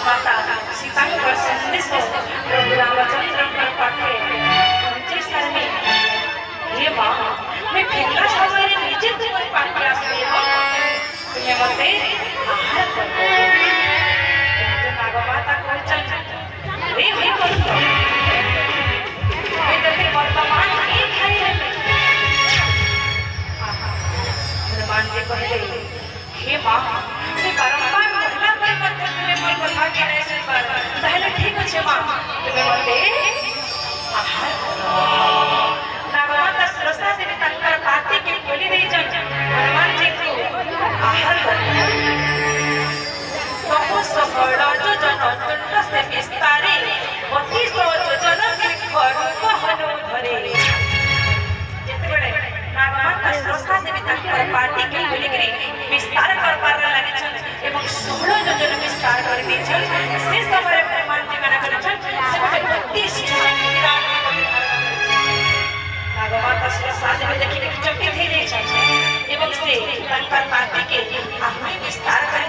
माता सीता का संदेश प्रभु रामचंद्र पर पाठे पहुंचे सरने हे मां मैं फेरला समय निजे तुम पाठे आसली हो तुम्हें मते आहार करो किंतु नाग माता कहचन रे हे करो मैं तते वर्तमान ही खाई हनुमान जी कहले हे मां मैं बारंबार महिला पर मत तुम्हें मोर कथा के नहीं सुन पार ताहले ठीक अछि मां तुम्हें मते आहार नागमाता सरसा देवी तंकर पाती के बोली दे जन हनुमान जी को आहार तपो सफल जो जन तुंड से विस्तारे अति सो जन के करूप हनु धरे जेते बड़े नागमाता सरसा देवी तंकर पाती के बोली करी विस्तार कर पार लगे छन एवं 16 योजन विस्तार कर दी छन से समय हनुमान जी मना कर छन से गोटे प्रतिष्ठ विराट नागमाता सरसा देवी देखि देखि चकित हे जाय छन एवं से तंकर पाती के अपने विस्तार कर